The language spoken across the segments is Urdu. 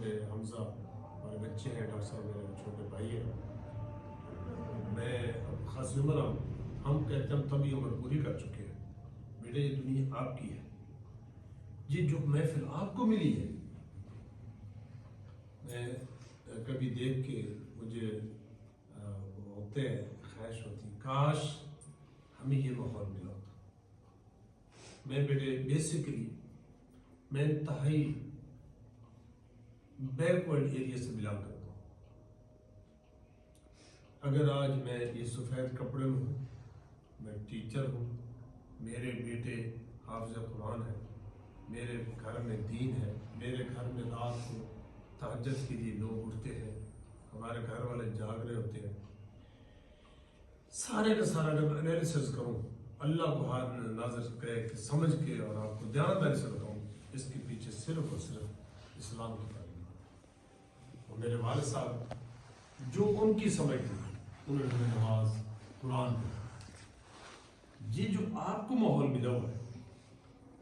چھوٹے حمزہ ہمارے بچے ہیں، ڈاکٹر صاحب میرے چھوٹے بھائی ہیں، میں خاص عمر ہم کہتے ہیں تبھی عمر پوری کر چکے ہیں، بیٹے یہ دنیا آپ کی ہے، یہ جو محفل آپ کو ملی ہے، میں کبھی دیکھ کے مجھے ہوتے ہیں خواہش ہوتی کاش ہمیں یہ ماحول ملا ہوتا۔ میں بیٹے بیسیکلی میں انتہائی بیکورڈ ایریا سے بلانگ کرتا ہوں۔ اگر آج میں یہ سفید کپڑے میں ہوں، میں ٹیچر ہوں، میرے بیٹے حافظ قرآن ہیں، میرے گھر میں دین ہے، میرے گھر میں رات کو تہجد کے لیے لوگ اٹھتے ہیں، ہمارے گھر والے جاگ رہے ہوتے ہیں، سارے کا سارا اگر میں انالیسس کروں، اللہ کو ہاتھ ناظر کرے کہ سمجھ کے اور آپ کو دیانتداری سے بتاؤں، اس کے پیچھے صرف اور صرف اسلام کی تعلیم اور میرے والد صاحب جو ان کی سمجھ تھی، انہوں نے نماز قرآن یہ جو آپ کو ماحول ملا ہوا ہے،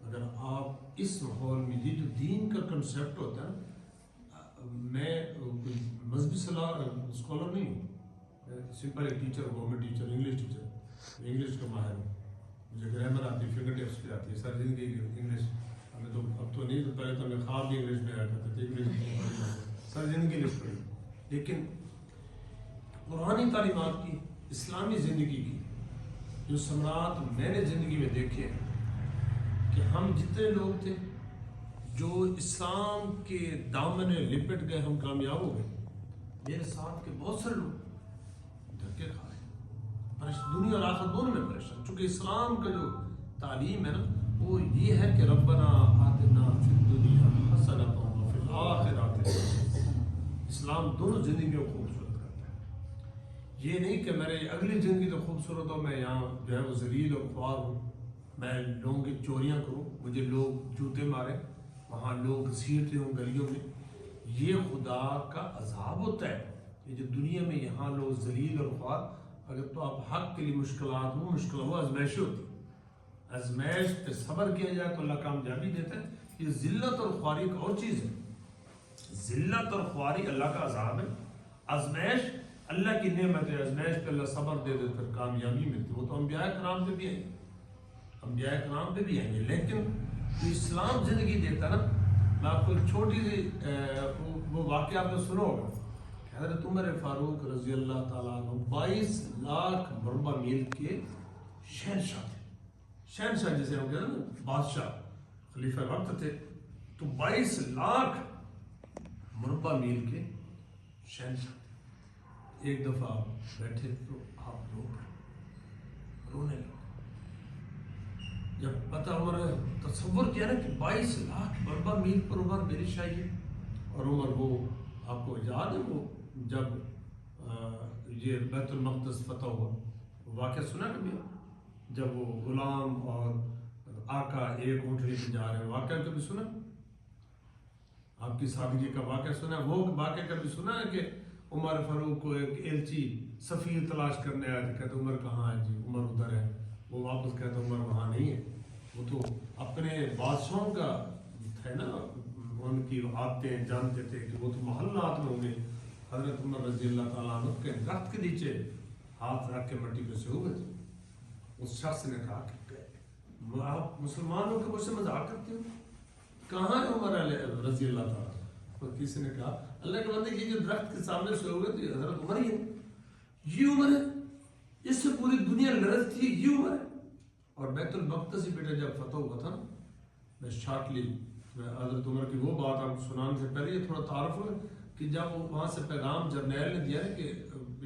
اگر آپ اس ماحول میں یہ جو دین کا کنسیپٹ ہوتا ہے، میں کوئی مذہبی اسکالر نہیں ہوں، سمپل ایک teacher, government teacher, English teacher, English کا ماہر ہوں، مجھے گرامر آتی ہے، فنگر ٹپس بھی آتی ہے، سر زندگی انگلش ہمیں تو اب تو نہیں، تو پہلے تو ہمیں خواب بھی انگلش میں آیا کرتے تھے، انگلش سر زندگی انگلش پڑھی، لیکن قرآنی تعلیمات کی، اسلامی زندگی کی جو ثمرات میں نے زندگی میں دیکھے کہ ہم جتنے لوگ تھے جو اسلام کے دامن لپٹ گئے، ہم کامیاب ہو گئے، میرے ساتھ کے بہت سارے لوگ دھکے کھا رہے ہیں، دنیا اور آخرت دونوں میں پریشان، چونکہ اسلام کا جو تعلیم ہے نا وہ یہ ہے کہ ربنا آتنا فی الدنیا حسنۃ وفی الآخرۃ حسنۃ، اسلام دونوں زندگیوں کو خوبصورت کرتا ہے، یہ نہیں کہ میرے اگلی زندگی تو خوبصورت ہو، میں یہاں جو ہے وہ ذلیل اور خوار ہوں، میں لوگوں کی چوریاں کروں، مجھے لوگ جوتے مارے، وہاں لوگ گھسیٹتے ہوں گلیوں میں، یہ خدا کا عذاب ہوتا ہے، یہ جو دنیا میں یہاں لوگ ذلیل اور خوار، اگر تو آپ حق کے لیے مشکلات ہوں، مشکل ہو آزمائشی ہوتی، آزمائش پہ صبر کیا جائے تو اللہ کامیابی دیتا ہے، یہ ذلت اور خواری ایک اور چیز ہے، ذلت اور خواری اللہ کا عذاب ہے، آزمائش اللہ کی نعمت ہے، آزمائش پہ اللہ صبر دے دے پھر کامیابی ملتی، وہ تو انبیاء کرام پہ بھی آئی، انبیاء کرام پہ بھی آئیں گے، لیکن جو اسلام زندگی دیتا نا، میں آپ کو ایک چھوٹی سی وہ واقعہ آپ نے سنا ہوگا، حضرت عمر فاروق رضی اللہ تعالیٰ عنہ 22 لاکھ مربع میل کے شہنشاہ تھے، شہنشاہ جسے ہم کہتے ہیں نا بادشاہ، خلیفہ وقت تھے، تو 22 لاکھ مربع میل کے شہنشاہ تھے، ایک دفعہ بیٹھے تو آپ رونے لگے، جب پتہ عمر تصور کیا نا کہ 22 لاکھ مربع میل پر عمر میری شاہی ہے، اور عمر وہ آپ کو یاد ہے وہ جب یہ بیت المقدس فتح ہوا، واقعہ سنا کبھی جب وہ غلام اور آقا ایک اونٹنی پہ جا رہے ہیں، واقعہ کبھی سنا؟ آپ کی سادگی کا واقعہ سنا؟ وہ واقعہ کبھی سنا ہے کہ عمر فاروق کو ایک ایلچی سفیر تلاش کرنے آیا تھا، کہتے عمر کہاں ہے جی؟ عمر ادھر ہے، وہ واپس کہتا عمر وہاں نہیں ہے، وہ تو اپنے بادشاہوں کا ہے نا، ان کی عادتیں جانتے تھے کہ وہ تو محلات میں ہوں گے، حضرت عمر رضی اللہ تعالیٰ عنہ کے درخت کے نیچے ہاتھ رکھ کے مٹی پہ سے ہوئے تھے، اس شخص نے کہا کہ آپ مسلمانوں کے مجھ سے مذاق کرتے ہو، کہاں ہے عمر رضی اللہ تعالیٰ؟ اور کسی نے کہا اللہ کے بندے یہ جو درخت کے سامنے سے ہوئے تھے حضرت عمر ہی ہے، یہ عمر ہے، اس سے پوری دنیا لرز تھی، یہ عمر ہے، اور بیت المقدس بیٹا جب فتح ہوا تھا، میں شارٹلی حضرت عمر کی وہ بات آپ سنانے سے پہلے یہ تھوڑا تعارف ہو کہ جب وہ وہاں سے پیغام جرنیل نے دیا ہے کہ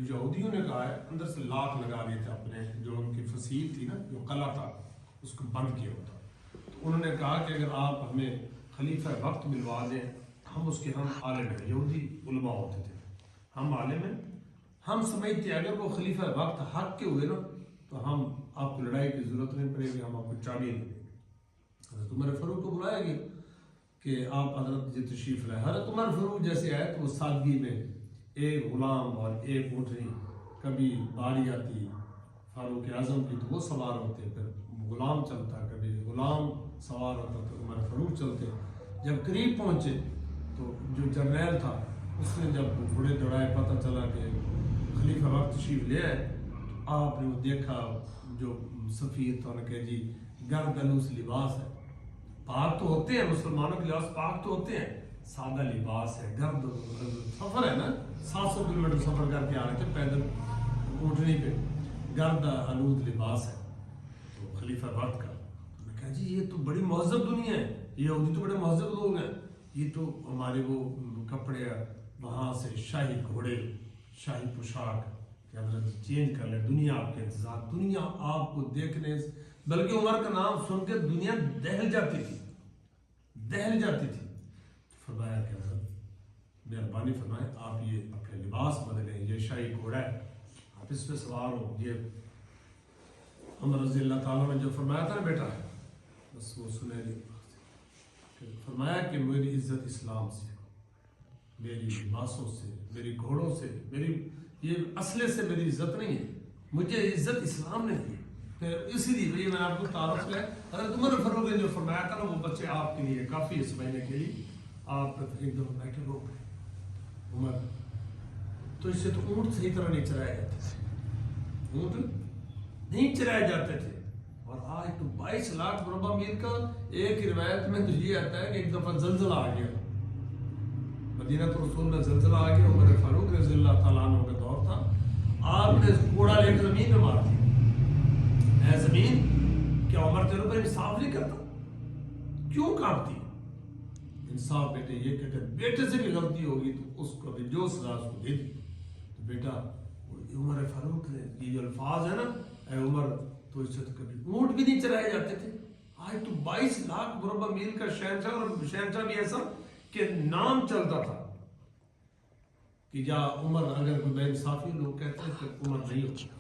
یہودیوں نے کہا ہے اندر سے لاک لگا لیے تھے اپنے، جو ان کی فصیل تھی نا، جو قلعہ تھا اس کو بند کیا ہوتا، تو انہوں نے کہا کہ اگر آپ ہمیں خلیفہ وقت ملوا دیں، ہم اس کے ہم عالم ہیں، یہودی علماء ہوتے تھے، ہم عالم ہیں، ہم سمجھتے ہیں اگر وہ خلیفہ وقت حق کے ہوئے نا تو ہم آپ کو لڑائی کی ضرورت نہیں پڑے گی، ہم آپ کو چابی دیں گے۔ حضرت عمر فاروق کو بلایا گیا کہ آپ حضرت جی تشریف لائے، حضرت عمر فاروق جیسے آئے تو وہ سادگی میں ایک غلام اور ایک اونٹنی، کبھی باری آتی فاروق اعظم کی تو وہ سوار ہوتے، پھر غلام چلتا، کبھی غلام سوار ہوتا تو عمر فاروق چلتے، جب قریب پہنچے تو جو جرنیل تھا اس نے جب گھوڑے دوڑائے پتہ چلا کہ خلیفہ وقت تشریف لے آئے تو آپ نے وہ دیکھا جو سفیر تھا، انہوں نے کہا جی گرد آلوس لباس ہے، پاک تو ہوتے ہیں مسلمانوں کے لباس پاک تو ہوتے ہیں، سادہ لباس ہے، گرد سفر ہے نا 700 کلومیٹر سفر کر کے آ رہے تھے پیدل اونٹنی پہ، گرد آلود لباس ہے تو خلیفہ وقت کا۔ میں کہا جی یہ تو بڑی مہذب دنیا ہے، یہودی تو بڑے مہذب لوگ ہیں، یہ تو ہمارے وہ کپڑے وہاں سے شاہی گھوڑے شاہی پوشاک کہ حضرت چینج کر لیں، دنیا آپ کے انتظار، دنیا آپ کو دیکھنے بلکہ عمر کا نام سن کے دنیا دہل جاتی تھی، دہل جاتی تھی۔ فرمایا کہ حضرت مہربانی فرمائیں آپ یہ اپنے لباس بدلیں، یہ شاہی گھوڑا ہے آپ اس پہ سوار ہو۔ یہ عمر رضی اللہ تعالیٰ نے جو فرمایا تھا نا بیٹا ہے بس وہ سنہری فرمایا کہ میری عزت اسلام سے، میری لباسوں سے، میری گھوڑوں سے، میری یہ اسلحے سے میری عزت نہیں ہے، مجھے عزت اسلام نے دی۔ پھر اسی لیے میں آپ کو تعارف ہے حضرت عمر فاروق نے جو فرمایا تھا نا وہ بچے آپ کے لیے کافی اس مہینے کے لیے آپ ایک دم بیٹھے ہو گئے۔ عمر تو اس سے تو اونٹ صحیح طرح نہیں چرائے جاتے تھے، اونٹ نہیں چرائے جاتے تھے، اور آج تو 22 لاکھ مربع میل کا ایک روایت میں تو یہ آتا ہے کہ ایک دفعہ زلزلہ آ گیا مدینہ رسول میں، زلزلہ آ گیا، عمر فاروق رضی اللہ تعالیٰ عنہ کا دور تھا، آپ نے گھوڑا لے کر زمین میں مار دیا۔ اے زمین کیا عمر تیرے پر انصاف نہیں کرتا، کیوں کاٹتی؟ انصاف بیٹے یہ کہ اگر بیٹے سے بھی غلطی ہوگی تو اس کو بھی جو سزا اس کو دے دی۔ تو بیٹا عمر فاروق نے یہ جو الفاظ ہے نا اے عمر، تو اس سے تو کبھی اونٹ بھی نہیں چرائے جاتے تھے، آج تو 22 لاکھ مربع میل کا شہنشاہ، اور شہنشاہ بھی ایسا کہ نام چلتا تھا کہ یا عمر اگر کوئی بے انصافی لوگ کہتے ہیں کہ عمر نہیں ہوتا۔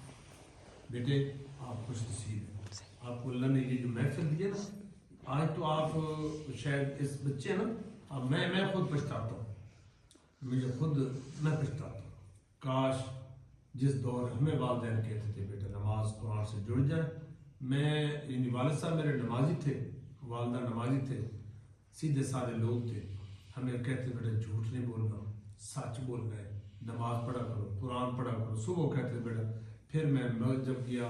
بیٹے آپ خوش نصیب ہیں، آپ کو اللہ نے یہ جو محفل دی ہے نا، آج تو آپ شاید اس بچے نا میں خود پچھتاتا ہوں، مجھے خود میں پچھتاتا ہوں، کاش جس دور ہمیں والدین کہتے تھے بیٹا نماز قرآن سے جڑ جائے، میں یعنی والد صاحب میرے نمازی تھے، والدہ نمازی تھے، سیدھے سادے لوگ تھے، ہمیں کہتے بیٹا جھوٹ نہیں بولنا، سچ بولنا ہے، نماز پڑھا کرو، قرآن پڑھا کرو، صبح کہتے بیٹا۔ پھر میں جب گیا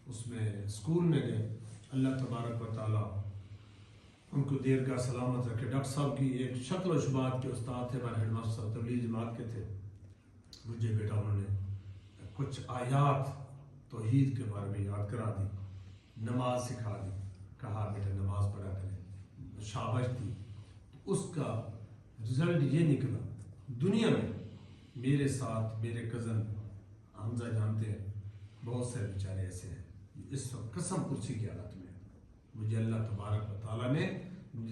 اس میں اسکول میں گئے، اللہ تبارک و تعالیٰ ان کو دیر کا سلامت رکھے، ڈاکٹر صاحب کی ایک شکل و شبات کے استاد تھے، ہمارے ہیڈ ماسٹر صاحب تبلیغ جماعت کے تھے، مجھے بیٹا انہوں نے کچھ آیات توحید کے بارے میں یاد کرا دی، نماز سکھا دی، کہا بیٹا نماز پڑھا کریں، شاباش دی۔ اس کا رزلٹ یہ نکلا دنیا میں میرے ساتھ میرے کزن حمزہ جانتے ہیں، بہت سے بیچارے ایسے ہیں اس وقت قسم کرسی کی حالت میں، مجھے اللہ تبارک و تعالیٰ نے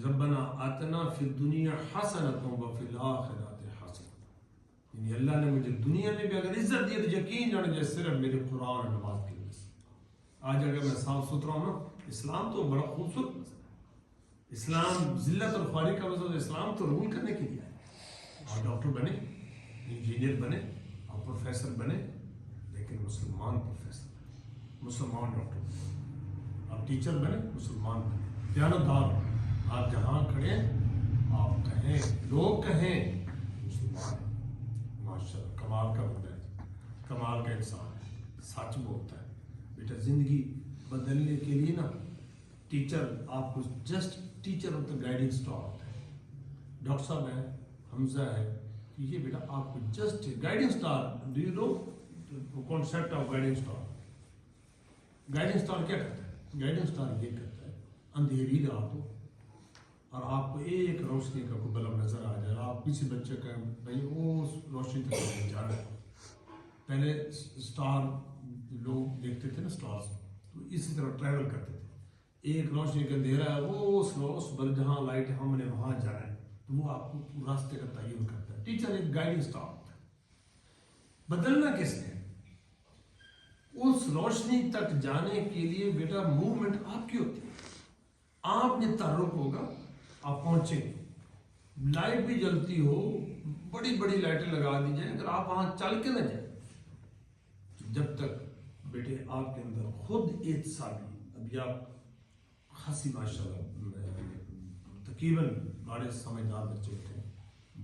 ربنا آتنا فی الدنیا حسنۃ وفی الآخرۃ حسنۃ، یعنی اللہ نے مجھے دنیا میں بھی اگر عزت دی تو یقین جانے جائے صرف میرے قرآن اور نماز کی وجہ سے۔ آج اگر میں صاف ستھرا ہوں نا، اسلام تو بڑا خوبصورت، اسلام ذلت اور خواری کا مطلب اسلام تو رول کرنے کے لیے ہے، آپ ڈاکٹر بنے، انجینئر بنے، آپ پروفیسر بنے، لیکن مسلمان پروفیسر بنے، مسلمان ڈاکٹر بنے، آپ ٹیچر بنے، مسلمان بنے، دیانتدار آپ جہاں کھڑے آپ کہیں، لوگ کہیں مسلمان ہیں، ماشاء اللہ کمال کا بندہ ہے، کمال کا انسان ہے، سچ بولتا ہے۔ بیٹا زندگی بدلنے کے لیے نا ٹیچر آپ کو جسٹ ٹیچر ہوتا ہے، گائیڈنگ اسٹار ہوتا ہے، ڈاکٹر صاحب ہے، حمزہ ہے، یہ بیٹا آپ کو just guiding star, do you know concept of guiding star? Guiding star کیا کرتا ہے؟ گائیڈنگ اسٹار یہ کرتا ہے اندھیری رات ہو اور آپ کو ایک روشنی کا کوئی بلب نظر آ جائے، آپ کسی بچے کا بھائی وہ روشنی تک جانا ہے۔ پہلے اسٹار لوگ دیکھتے تھے نا اسٹارز، تو اسی طرح ٹریول کرتے تھے، ایک روشنی کا اندھیرا ہے وہ اس بل جہاں لائٹ ہم نے وہاں جانا ہے، تو وہ آپ کو راستے کا تعین کرتا ہے۔ ٹیچر ایک گائیڈنگ اسٹار ہوتا ہے۔ بدلنا کس نے؟ اس روشنی تک جانے کے لیے بیٹا موومنٹ آپ کی ہوتی ہے، آپ نے تحرک ہوگا، آپ پہنچیں گے۔ لائٹ بھی جلتی ہو، بڑی بڑی لائٹیں لگا دی جائیں، اگر آپ وہاں چل کے نہ جائیں، جب تک بیٹے آپ کے اندر خود احتسابی، ابھی آپ خاصی ماشاءاللہ تقریباً بڑے سمجھدار بچے تھے،